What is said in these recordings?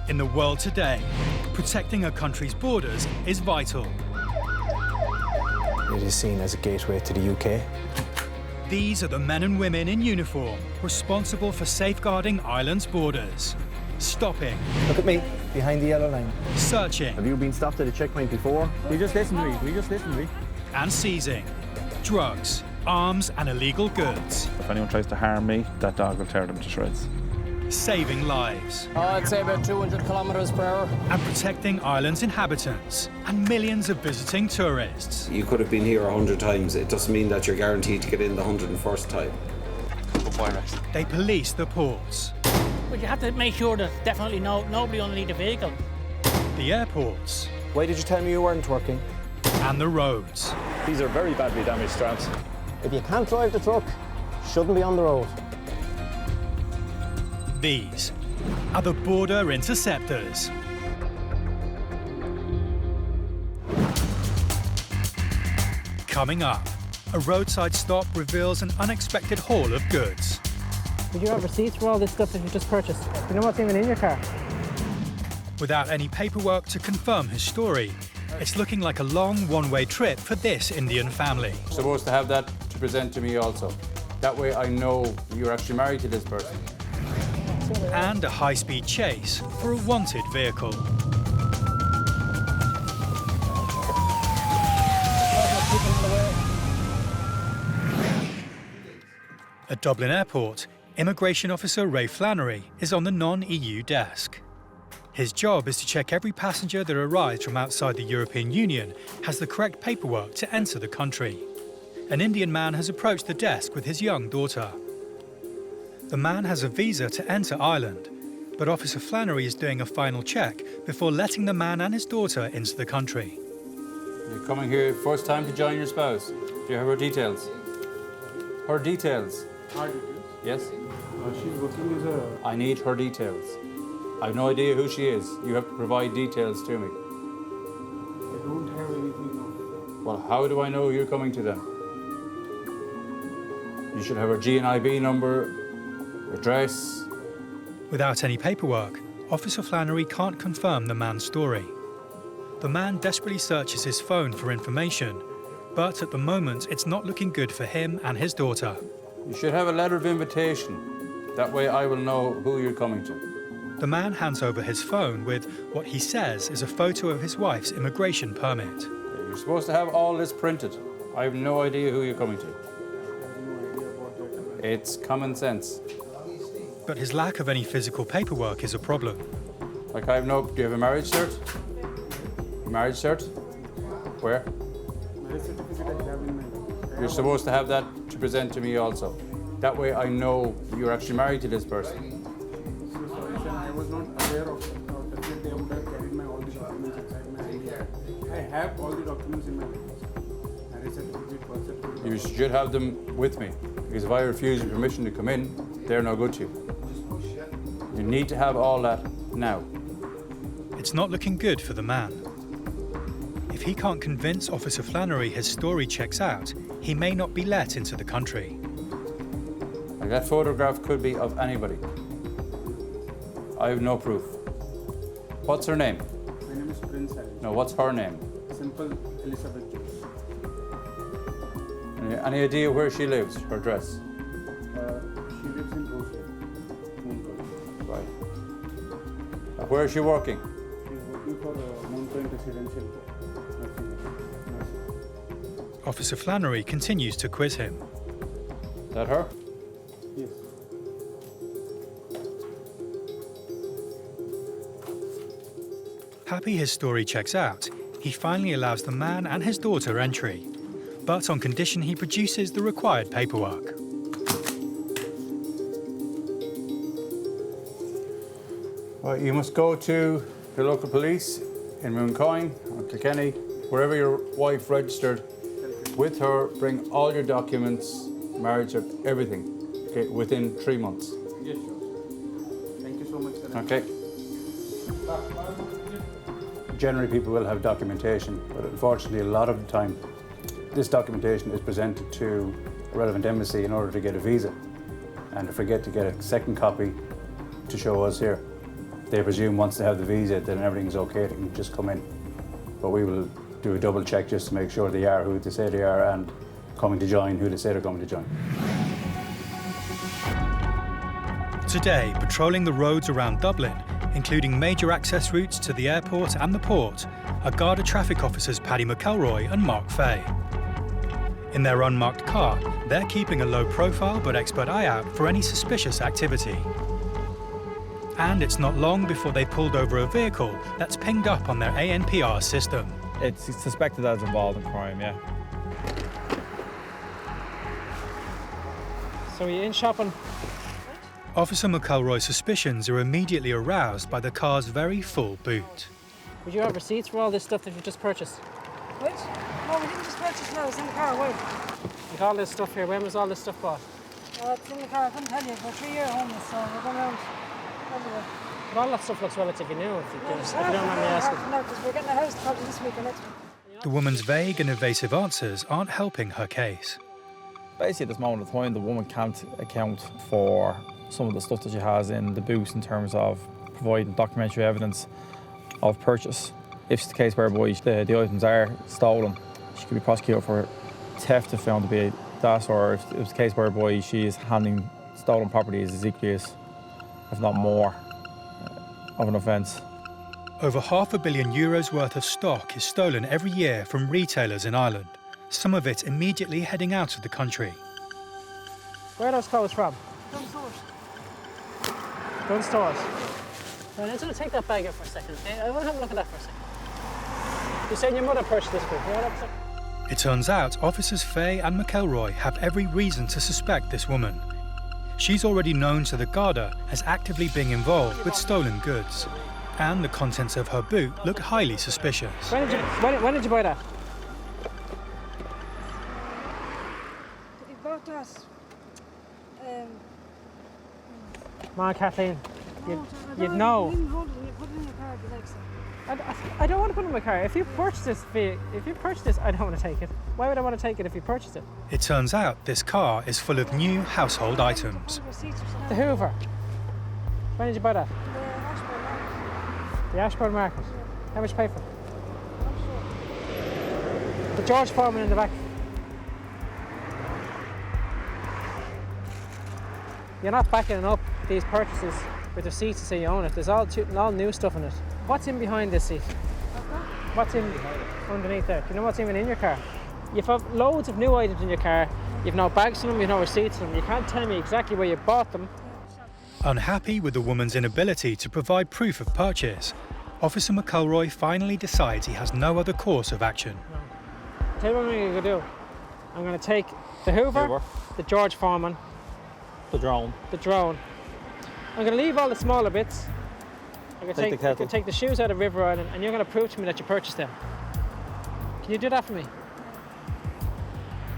In the world today, protecting a country's borders is vital. It is seen as a gateway to the UK. These are the men and women in uniform responsible for safeguarding Ireland's borders. Stopping. Look at me, behind the yellow line. Searching. Have you been stopped at a checkpoint before? We just listened to me. And seizing drugs, arms and illegal goods. If anyone tries to harm me, that dog will tear them to shreds. Saving lives. I'd say about 200 kilometres per hour. And protecting Ireland's inhabitants and millions of visiting tourists. You could have been here 100 times. It doesn't mean that you're guaranteed to get in the 101st time. They police the ports. But you have to make sure there's definitely nobody underneath the vehicle. The airports. Why did you tell me you weren't working? And the roads. These are very badly damaged straps. If you can't drive the truck, shouldn't be on the road. These are the Border Interceptors. Coming up, a roadside stop reveals an unexpected haul of goods. Did you have receipts for all this stuff that you just purchased? Do you know what's even in your car? Without any paperwork to confirm his story, it's looking like a long one-way trip for this Indian family. You're supposed to have that to present to me also. That way I know you're actually married to this person. And a high-speed chase for a wanted vehicle. At Dublin Airport, Immigration Officer Ray Flannery is on the non-EU desk. His job is to check every passenger that arrives from outside the European Union has the correct paperwork to enter the country. An Indian man has approached the desk with his young daughter. The man has a visa to enter Ireland, but Officer Flannery is doing a final check before letting the man and his daughter into the country. You're coming here first time to join your spouse. Do you have her details? Her details? Her details? Yes? She's working as a... I need her details. I have no idea who she is. You have to provide details to me. I don't have anything of... Well, how do I know you're coming to them? You should have her GNIB number, address. Without any paperwork, Officer Flannery can't confirm the man's story. The man desperately searches his phone for information, but at the moment it's not looking good for him and his daughter. You should have a letter of invitation. That way I will know who you're coming to. The man hands over his phone with what he says is a photo of his wife's immigration permit. You're supposed to have all this printed. I have no idea who you're coming to. It's common sense. But his lack of any physical paperwork is a problem. Like I have no... Do you have a marriage cert? A marriage cert? Where? Marriage certificate I have in my... You're supposed to have that to present to me also. That way I know you're actually married to this person. So sorry, sir, I was not aware of that they would have carried my all the documents inside my ID. I have all the documents in my marriage certificate, birth certificate. You should have them with me. Because if I refuse your permission to come in, they're no good to you. You need to have all that now. It's not looking good for the man. If he can't convince Officer Flannery his story checks out, he may not be let into the country. Like that photograph could be of anybody. I have no proof. What's her name? My name is Prince Ali. No, what's her name? Simple Elizabeth Jones. Any idea where she lives, her address? She lives in Roadside. Right. Where is she working? She's working for Mountain Residential. Officer Flannery continues to quiz him. Is that her? Yes. Happy his story checks out, he finally allows the man and his daughter entry, but on condition he produces the required paperwork. Well, you must go to the local police in Mooncoin or Kilkenny, wherever your wife registered. With her, bring all your documents, marriage, everything, okay, within 3 months. Yes, sure. Thank you so much, sir. Okay. Generally, people will have documentation, but unfortunately, a lot of the time, this documentation is presented to a relevant embassy in order to get a visa, and to forget to get a second copy to show us here. They presume once they have the visa, then everything's okay, they can just come in. But we will do a double check just to make sure they are who they say they are and coming to join who they say they're coming to join. Today, patrolling the roads around Dublin, including major access routes to the airport and the port, are Garda traffic officers Paddy McElroy and Mark Fay. In their unmarked car, they're keeping a low profile but expert eye out for any suspicious activity. And it's not long before they pulled over a vehicle that's pinged up on their ANPR system. It's suspected that it's involved in crime, yeah. So are you in shopping? Officer McElroy's suspicions are immediately aroused by the car's very full boot. Would you have receipts for all this stuff that you just purchased? What? No, we didn't just purchase now, it's in the car, wait. Like all this stuff here, when was all this stuff bought? It's in the car, I couldn't tell you. We're 3 years homeless, so we're going around everywhere. But all that stuff looks relatively new, if you don't mind me Half asking. an hour, because we're getting a house probably this week or next week. The woman's vague and evasive answers aren't helping her case. Basically, at this moment of time, the woman can't account for some of the stuff that she has in the boot in terms of providing documentary evidence of purchase. If it's the case whereby the items are stolen, she could be prosecuted for theft if found to be that, or if it's the case whereby she is handling stolen property as equally as, if not more, of an offence. Over €500 million worth of stock is stolen every year from retailers in Ireland, some of it immediately heading out of the country. Where are those clothes from? From stores. Gun stores. Right, I'm just going to take that bag out for a second, okay? I want to have a look at that for a second. You said your mother purchased this book. Hold up a second. It turns out officers Fay and McElroy have every reason to suspect this woman. She's already known to the Garda as actively being involved with stolen goods, and the contents of her boot look highly suspicious. When did you buy that? You bought that. Come on, Kathleen. You'd You know. didn't hold it and you put it in your car if you like so. I don't want to put it in my car. If you purchase this, I don't want to take it. Why would I want to take it if you purchased it? It turns out this car is full of new household items. Receipts or something. The Hoover. When did you buy that? The Ashbourne Market. How much you pay for it? The George Foreman in the back. You're not backing up these purchases with receipts to say you own it. There's all new stuff in it. What's in behind this seat? What's in underneath there? Do you know what's even in your car? You've got loads of new items in your car. You've no bags in them, you've no receipts in them. You can't tell me exactly where you bought them. Unhappy with the woman's inability to provide proof of purchase, Officer McElroy finally decides he has no other course of action. Tell you what I'm going to do. I'm going to take the Hoover, the George Foreman, The drone. I'm going to leave all the smaller bits. I'm going Take the kettle. to take the shoes out of River Island, and you're going to prove to me that you purchased them. Can you do that for me?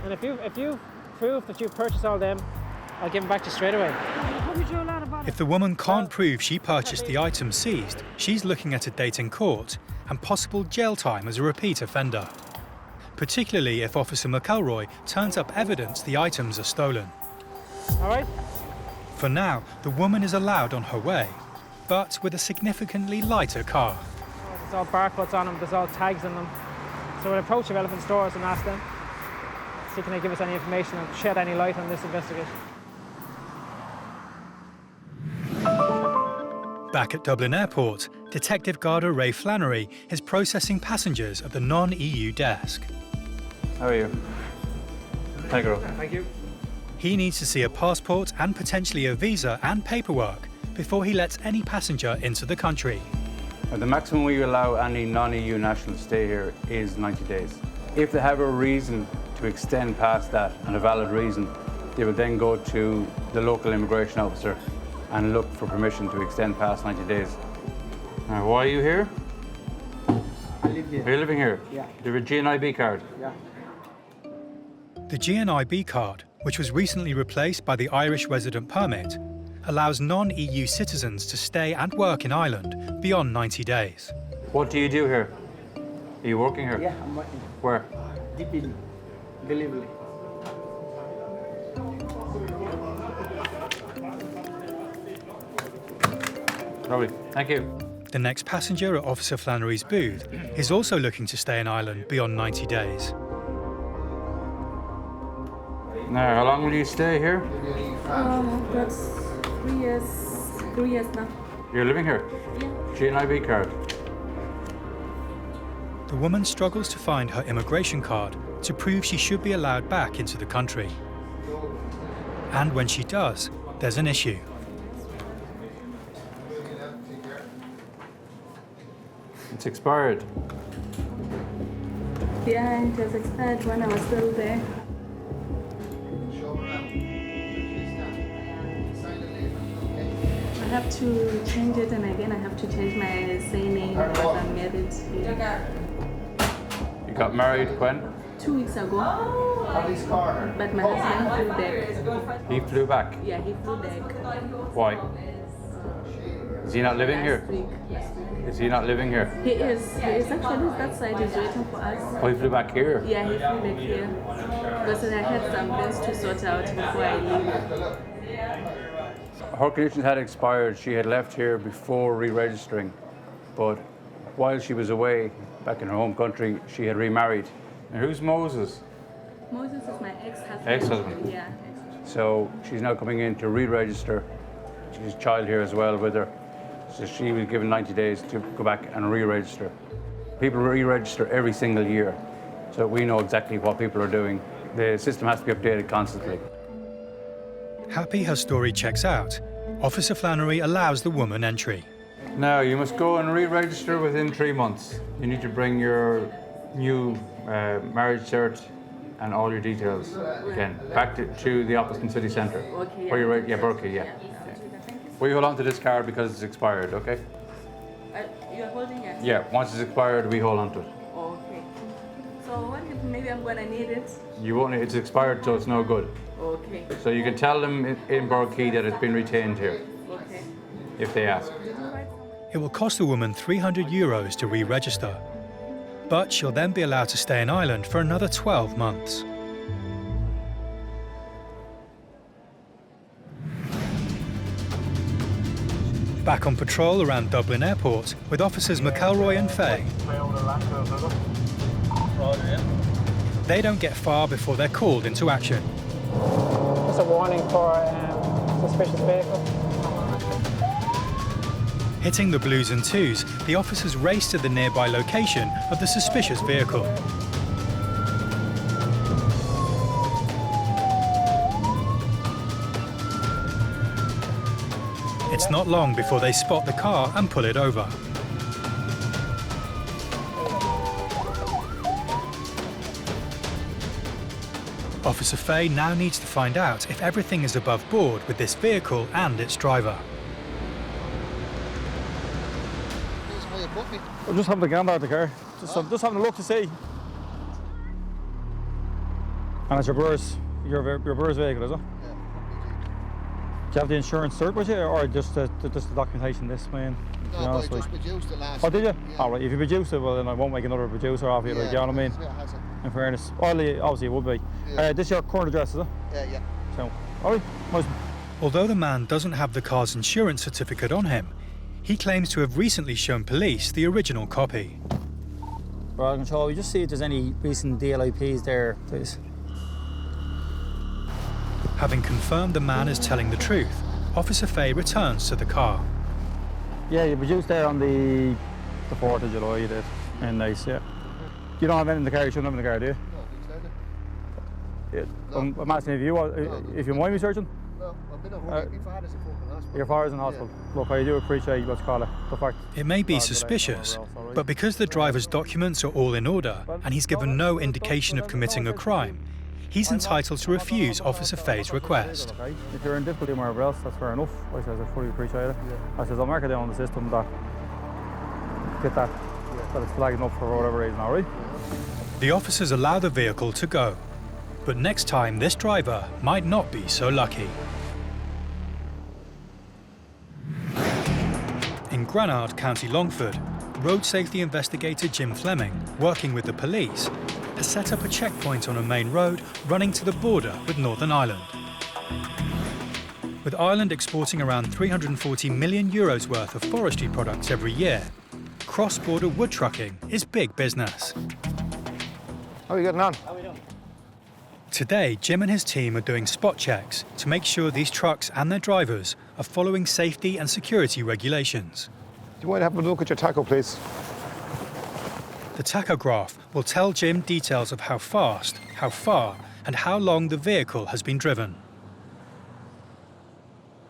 And if you prove that you purchased all them, I'll give them back to you straight away. If the woman can't prove she purchased the items seized, she's looking at a date in court and possible jail time as a repeat offender, particularly if Officer McElroy turns up evidence the items are stolen. All right? For now, the woman is allowed on her way, but with a significantly lighter car. There's all barcodes on them, there's all tags on them. So we'll approach relevant stores and ask them, see can they give us any information and shed any light on this investigation. Back at Dublin Airport, Detective Garda Ray Flannery is processing passengers at the non-EU desk. How are you? Hi, girl. Thank you. He needs to see a passport and potentially a visa and paperwork before he lets any passenger into the country. The maximum we allow any non-EU national to stay here is 90 days. If they have a reason to extend past that, and a valid reason, they will then go to the local immigration officer and look for permission to extend past 90 days. Now, why are you here? I live here. Are you living here? Yeah. Do you have a GNIB card? Yeah. The GNIB card, which was recently replaced by the Irish resident permit, allows non-EU citizens to stay and work in Ireland beyond 90 days. What do you do here? Are you working here? Yeah, I'm working. Where? DP delivery. Lovely. Thank you. The next passenger at Officer Flannery's booth is also looking to stay in Ireland beyond 90 days. Now, how long will you stay here? That's 3 years. 3 years now. You're living here? Yeah. G&IB card. The woman struggles to find her immigration card to prove she should be allowed back into the country. And when she does, there's an issue. It's expired. Yeah, it was expired when I was still there. I have to change it, and again I have to change my surname because I'm married here. You got married when? 2 weeks ago. But my husband flew back. He flew back. Yeah, he flew back. Why? Is he not living here? Last week. Is he not living here? He is. He is actually that side. He's waiting for us. Oh, he flew back here? Yeah, he flew back here. Because I had some things to sort out before I leave. Her conditions had expired. She had left here before re-registering, but while she was away back in her home country, she had remarried. And who's Moses? Moses is my ex-husband. Ex-husband? Yeah. So she's now coming in to re-register. She has a child here as well with her. So she was given 90 days to go back and re-register. People re-register every single year, so we know exactly what people are doing. The system has to be updated constantly. Happy her story checks out, Officer Flannery allows the woman entry. Now, you must go and re-register within 3 months. You need to bring your new marriage cert and all your details again back to the office in City Centre. Okay. Where you're Berkeley, yeah. We hold on to this card because it's expired, okay? You're holding it? Yeah, once it's expired, we hold on to it. Okay. So what if maybe I'm gonna need it? You won't, it's expired, so it's no good. Okay. So you can tell them in Berkeley that it's been retained here, Okay. if they ask. It will cost the woman €300 to re-register, but she'll then be allowed to stay in Ireland for another 12 months. Back on patrol around Dublin Airport with officers McElroy and Fay. They don't get far before they're called into action. Just a warning for suspicious vehicle. Hitting the blues and twos, the officers race to the nearby location of the suspicious vehicle. It's not long before they spot the car and pull it over. Officer Fay now needs to find out if everything is above board with this vehicle and its driver. I'm just having a gander at the car. Just having a look to see. And it's your brother's vehicle, is it? Do you have the insurance cert with you, or just the documentation this man? No, but I just produced it last Oh, did you? Yeah. All right, if you produce it, well then I won't make another producer off you, Yeah, like, you know what I mean? yeah, has it. In fairness. Obviously it would be. Yeah. This is your current address, is it? Yeah. So, all right, nice. Although the man doesn't have the car's insurance certificate on him, he claims to have recently shown police the original copy. Right, control, we just see if there's any recent DLIPs there, please. Having confirmed the man is telling the truth, Officer Fay returns to the car. Yeah, you produced there on the 4th of July, you did. And nice, yeah. You don't have any in the car, you shouldn't have in the car, do you? No, Yeah. I'm asking if you mind me searching? No, I've been at home. My father's in fucking hospital. Your father's in hospital. Yeah. Look, I do appreciate what's called the fact. It may be suspicious, but because the driver's documents are all in order and he's given no indication of committing a crime, he's entitled to refuse Officer Fay's request. If you're in difficulty wherever else, that's fair enough. I says I fully appreciate it. I says I'll mark it down on the system that it's flagging up for whatever reason, all right? The officers allow the vehicle to go, but next time this driver might not be so lucky. In Granard, County Longford, road safety investigator Jim Fleming, working with the police, has set up a checkpoint on a main road running to the border with Northern Ireland. With Ireland exporting around 340 million euros worth of forestry products every year, cross-border wood trucking is big business. How are you getting on? Today, Jim and his team are doing spot checks to make sure these trucks and their drivers are following safety and security regulations. Do you mind having a look at your tacho, please? The tachograph will tell Jim details of how fast, how far, and how long the vehicle has been driven.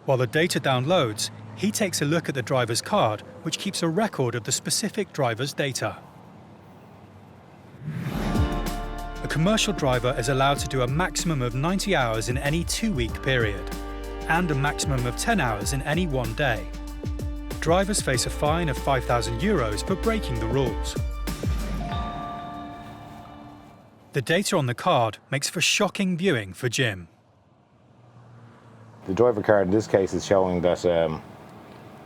While the data downloads, he takes a look at the driver's card, which keeps a record of the specific driver's data. A commercial driver is allowed to do a maximum of 90 hours in any 2-week period, and a maximum of 10 hours in any 1 day. Drivers face a fine of €5,000 for breaking the rules. The data on the card makes for shocking viewing for Jim. The driver card in this case is showing that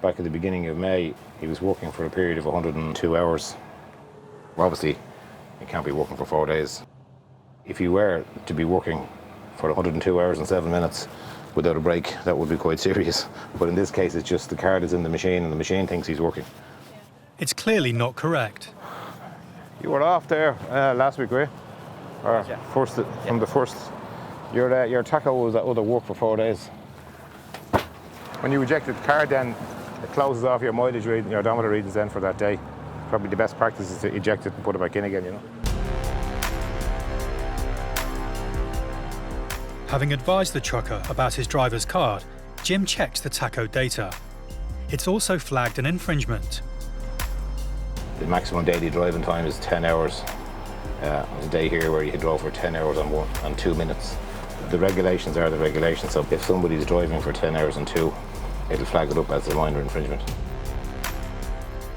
back at the beginning of May, he was working for a period of 102 hours. Obviously, you can't be working for 4 days. If you were to be working for 102 hours and 7 minutes without a break, that would be quite serious. But in this case, it's just the card is in the machine and the machine thinks he's working. It's clearly not correct. You were off there last week, were you? Or first, from the first. Your tacho was at other work for 4 days. When you ejected the card, then it closes off your mileage reading, your odometer readings then for that day. Probably the best practice is to eject it and put it back in again, you know. Having advised the trucker about his driver's card, Jim checks the tacho data. It's also flagged an infringement. The maximum daily driving time is 10 hours. On a day here where you drove for 10 hours and 2 minutes. The regulations are the regulations, so if somebody's driving for 10 hours and 2, it'll flag it up as a minor infringement.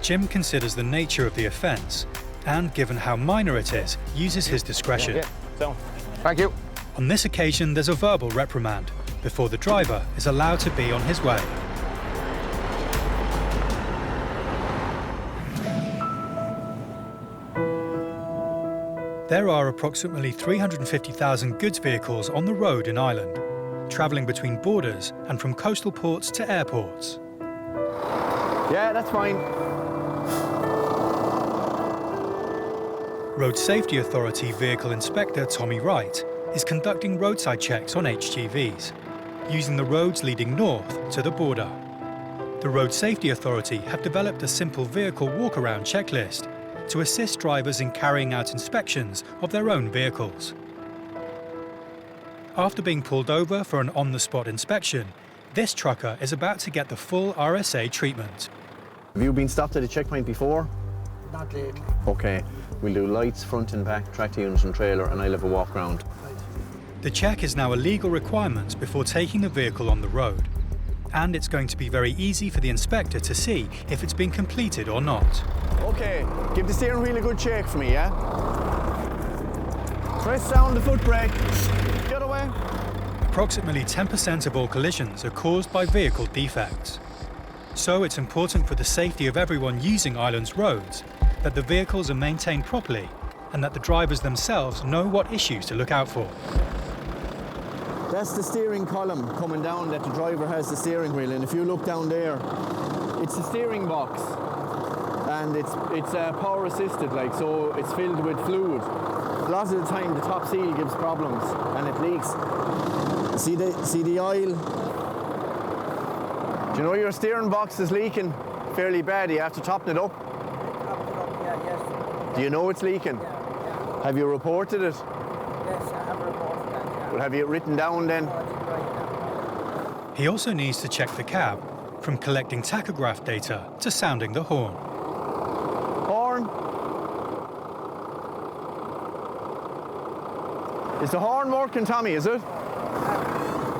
Jim considers the nature of the offence and, given how minor it is, uses his discretion. So, thank you. On this occasion, there's a verbal reprimand before the driver is allowed to be on his way. There are approximately 350,000 goods vehicles on the road in Ireland, travelling between borders and from coastal ports to airports. Yeah, that's fine. Road Safety Authority Vehicle Inspector Tommy Wright is conducting roadside checks on HGVs, using the roads leading north to the border. The Road Safety Authority have developed a simple vehicle walk-around checklist to assist drivers in carrying out inspections of their own vehicles. After being pulled over for an on-the-spot inspection, this trucker is about to get the full RSA treatment. Have you been stopped at a checkpoint before? Not lately. Okay, we'll do lights, front and back, tractor unit and trailer, and I'll have a walk round. The check is now a legal requirement before taking the vehicle on the road. And it's going to be very easy for the inspector to see if it's been completed or not. Okay, give the steering wheel a good shake for me, yeah? Press down the foot brake. Get away. Approximately 10% of all collisions are caused by vehicle defects. So it's important for the safety of everyone using Ireland's roads that the vehicles are maintained properly and that the drivers themselves know what issues to look out for. That's the steering column coming down that the driver has the steering wheel, and if you look down there, it's the steering box, and it's power assisted, like, so it's filled with fluid. A lot of the time the top seal gives problems and it leaks. See the oil? Do you know your steering box is leaking fairly bad? You have to toppen it up. Do you know it's leaking? Yeah. Have you reported it? Yes, I have reported that. Yeah. Well, have you it written down then? He also needs to check the cab, from collecting tachograph data to sounding the horn. Horn? Is the horn working, Tommy, is it?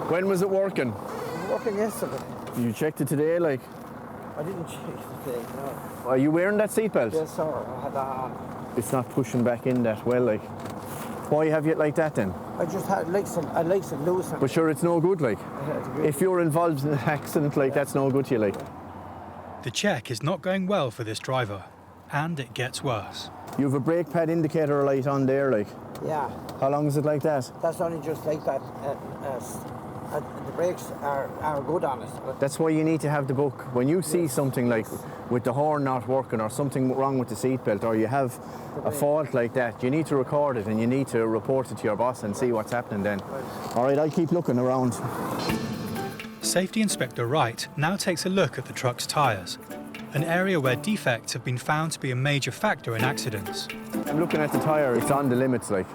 When was it working? It was working yesterday. You checked it today, like? I didn't check it today, no. Are you wearing that seatbelt? Yes, sir. I had that. It's not pushing back in that well, like. Why have you it like that then? I just had I like some loose. But sure, it's no good, like. If you're involved in an accident, like, that's no good to you, like. The check is not going well for this driver, and it gets worse. You have a brake pad indicator light on there, like. Yeah. How long is it like that? That's only just like that at the brakes are good on it. That's why you need to have the book. When you see something like with the horn not working or something wrong with the seatbelt or you have a fault like that, you need to record it and you need to report it to your boss and see what's happening then. All right, I'll keep looking around. Safety Inspector Wright now takes a look at the truck's tyres, an area where defects have been found to be a major factor in accidents. I'm looking at the tyre, it's on the limits like,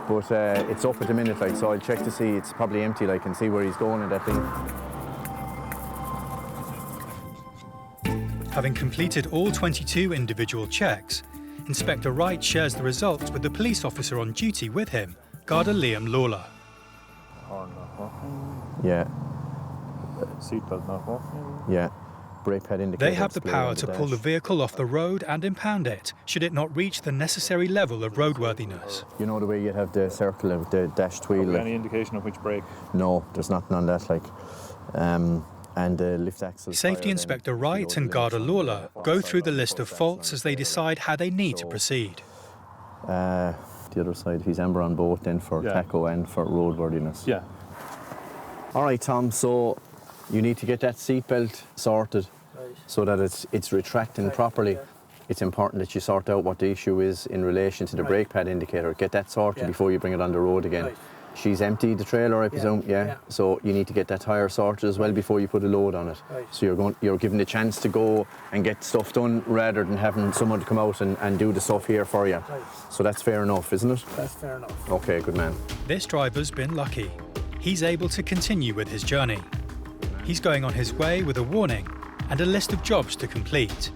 but it's up at the minute like, so I'll check to see it's probably empty like and see where he's going in that thing. Having completed all 22 individual checks, Inspector Wright shares the results with the police officer on duty with him, Garda Liam Lawler. Yeah. Seatbelt not working. Yeah. Brake pad indicator. They have the power to pull the vehicle off the road and impound it, should it not reach the necessary level of roadworthiness. You know the way you have the circle of the dashed wheel? Any indication of which brake? No, there's nothing on that, like. And the lift axle. Safety Inspector Wright and Garda Lawler go through the list of faults as they decide how they need to proceed. The other side, he's amber on both then for tacho and for roadworthiness. Yeah. All right, Tom, so you need to get that seatbelt sorted so that it's retracting properly. It's important that you sort out what the issue is in relation to the brake pad indicator. Get that sorted before you bring it on the road again. She's emptied the trailer, I presume, yeah? So you need to get that tyre sorted as well before you put a load on it. So you're given the chance to go and get stuff done rather than having someone to come out and do the stuff here for you. So that's fair enough, isn't it? That's fair enough. Okay, good man. This driver's been lucky. He's able to continue with his journey. He's going on his way with a warning and a list of jobs to complete.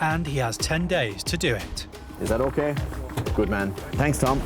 And he has 10 days to do it. Is that okay? Good man. Thanks, Tom.